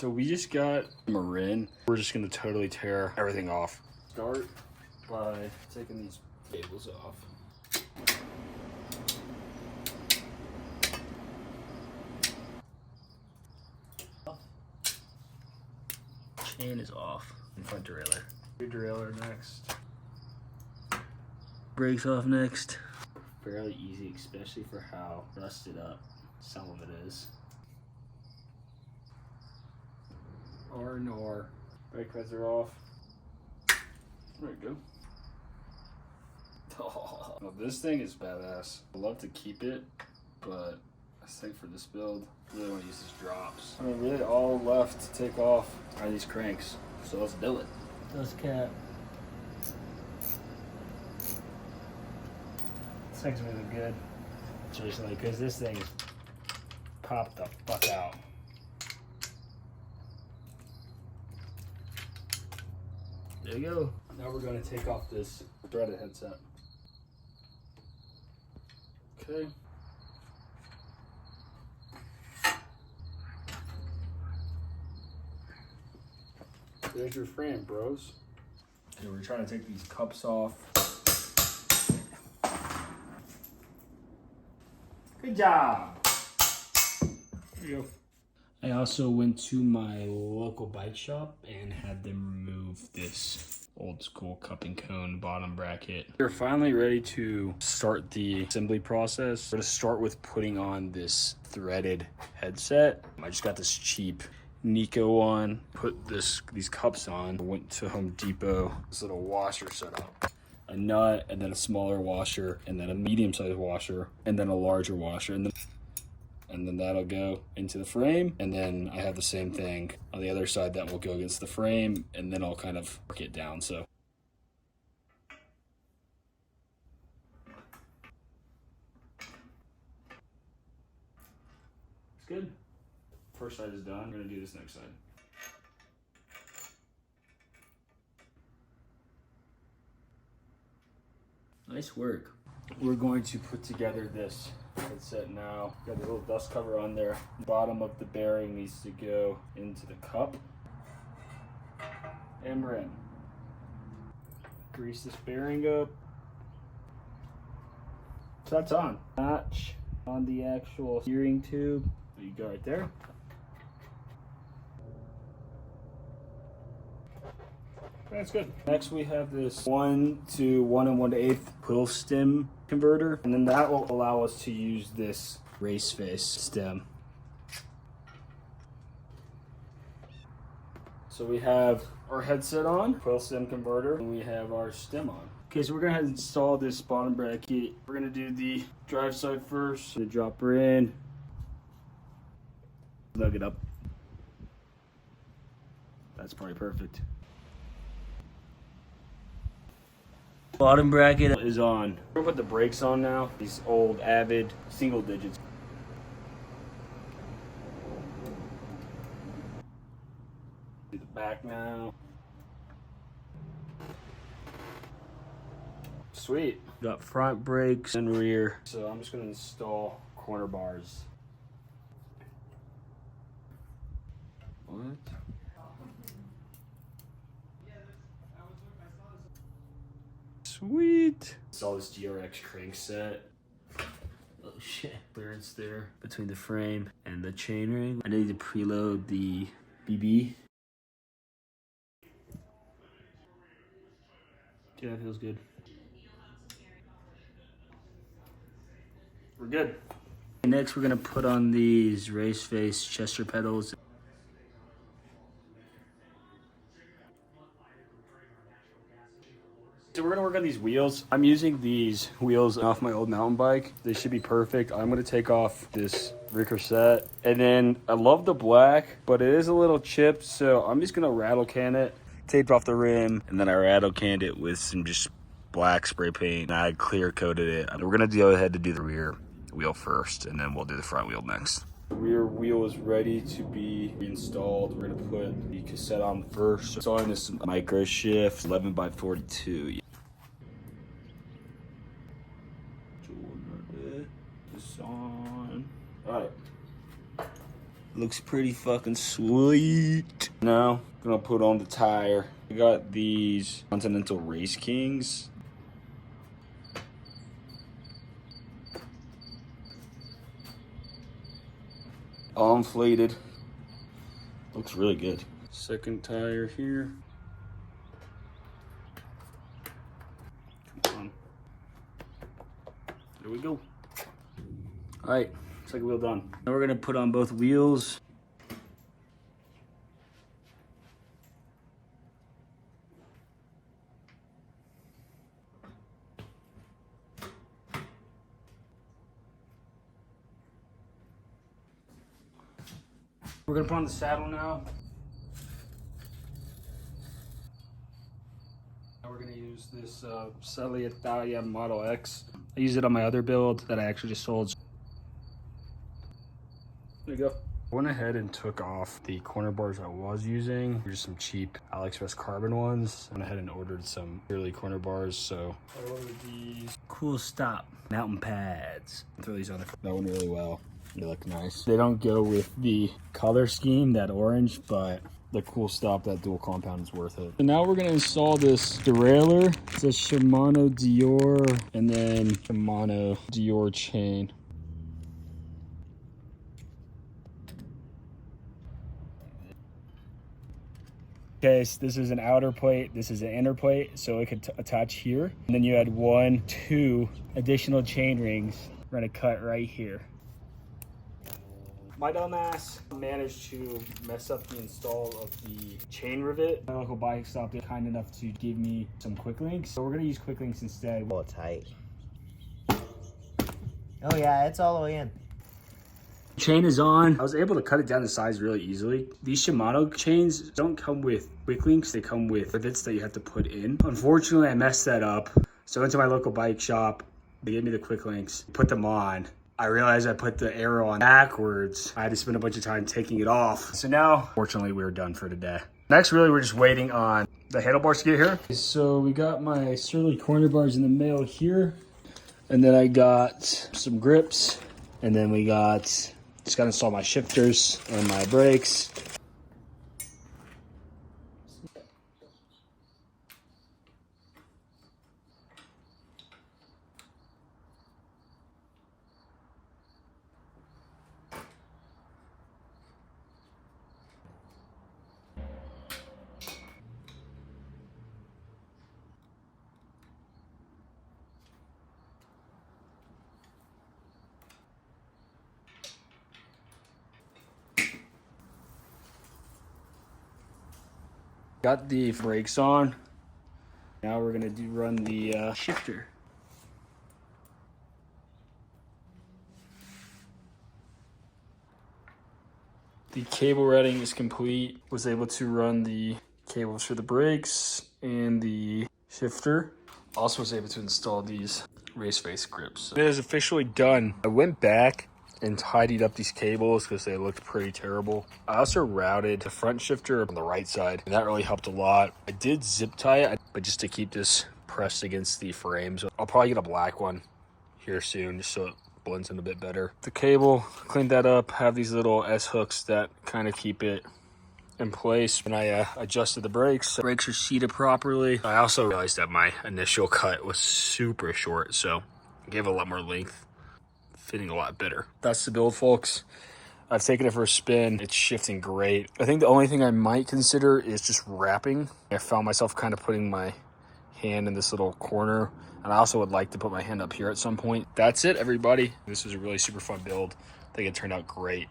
So we just got Marin. We're just gonna totally tear everything off. Start by taking these cables off. Chain is off. Front derailleur. Derailleur next. Brakes off next. Fairly easy, especially for how rusted up some of it is. R&R. Brake pads are off. There we go. Oh, well, this thing is badass. I'd love to keep it, but I think for this build, I really want to use these drops. I mean, really all left to take off are these cranks. So let's do it. Those cap. This thing's really good. Seriously, because this thing is popped the fuck out. There you go. Now we're going to take off this threaded headset. Okay. There's your frame, bros. Okay, we're trying to take these cups off. Good job. There you go. I also went to my local bike shop and had them remove this old school cup and cone bottom bracket. We're finally ready to start the assembly process. We're gonna start with putting on this threaded headset. I just got this cheap Neco one, put these cups on. I went to Home Depot, this little washer setup. A nut, and then a smaller washer, and then a medium-sized washer, and then a larger washer, and then that'll go into the frame. And then I have the same thing on the other side that will go against the frame, and then I'll kind of work it down. So it's good. First side is done. We're gonna do this next side. Nice work. We're going to put together this headset now. Got a little dust cover on there. Bottom of the bearing needs to go into the cup. And we're in. Grease this bearing up. So that's on. Notch on the actual steering tube. There you go right there. That's good. Next we have this 1 to 1 1/8 quill stem converter, and then that will allow us to use this RaceFace stem. So we have our headset on, quill stem converter, and we have our stem on. Okay, so we're gonna install this bottom bracket. We're gonna do the drive side first. Gonna drop her in, plug it up. That's probably perfect. Bottom bracket Is on. We're gonna put the brakes on now. These old Avid Single Digits. Do the back now. Sweet. Got front brakes and rear. So I'm just gonna install corner bars. What? Sweet. Install this GRX Crankset. Oh shit. Clearance there between the frame and the chainring. I need to preload the BB. Yeah, that feels good. We're good. Next we're gonna put on these RaceFace Chester pedals. So we're gonna work on these wheels. I'm using these wheels off my old mountain bike. They should be perfect. I'm gonna take off this rear cassette. And then I love the black, but it is a little chipped, so I'm just gonna rattle can it. Taped off the rim, and then I rattle canned it with some just black spray paint. I clear coated it. We're gonna go ahead to do the rear wheel first, and then we'll do the front wheel next. The rear wheel is ready to be installed. We're gonna put the cassette on first. It's on this Microshift 11x42. This on. All right. Looks pretty fucking sweet. Now, gonna put on the tire. I got these Continental RaceKings. All inflated. Looks really good. Second tire here. Come on. There we go. All right, second wheel done. Now we're gonna put on both wheels. We're gonna put on the saddle now. Now we're gonna use this Selle Italia Model X. I used it on my other build that I actually just sold. There you go. I went ahead and took off the corner bars I was using. There's some cheap AliExpress carbon ones. I went ahead and ordered some early corner bars. So I ordered these Koolstop mountain pads. Throw these on there. That went really well. They look nice. They don't go with the color scheme, that orange, but the Koolstop, that dual compound is worth it. So now we're gonna install this derailleur. It's a Shimano Deore and then Shimano Deore chain. Okay, so this is an outer plate, this is an inner plate, so it could attach here. And then you add 1, 2 additional chain rings. We're gonna cut right here. My dumbass managed to mess up the install of the chain rivet. My local bike shop is kind enough to give me some quick links, so we're gonna use quick links instead. Oh, tight. Oh yeah, it's all the way in. Chain is on. I was able to cut it down to size really easily. These Shimano chains don't come with quick links, they come with rivets that you have to put in. Unfortunately, I messed that up. So I went to my local bike shop, they gave me the quick links, put them on. I realized I put the arrow on backwards. I had to spend a bunch of time taking it off. So now, fortunately, we're done for today. Next, really, we're just waiting on the handlebars to get here. So we got my Selle corner bars in the mail here. And then I got some grips. And then we just gotta install my shifters and my brakes. Got the brakes on. Now we're gonna run the shifter. The cable routing is complete. Was able to run the cables for the brakes and the shifter. Also was able to install these RaceFace grips. It is officially done. I went back and tidied up these cables because they looked pretty terrible. I also routed the front shifter on the right side, and that really helped a lot. I did zip tie it, but just to keep this pressed against the frame. So I'll probably get a black one here soon just so it blends in a bit better. The cable, cleaned that up, have these little S hooks that kind of keep it in place. When I adjusted the brakes are seated properly. I also realized that my initial cut was super short, so I gave it a lot more length. Fitting a lot better. That's the build, folks. I've taken it for a spin. It's shifting great. I think the only thing I might consider is just wrapping. I found myself kind of putting my hand in this little corner, and I also would like to put my hand up here at some point. That's it, everybody. This was a really super fun build. I think it turned out great.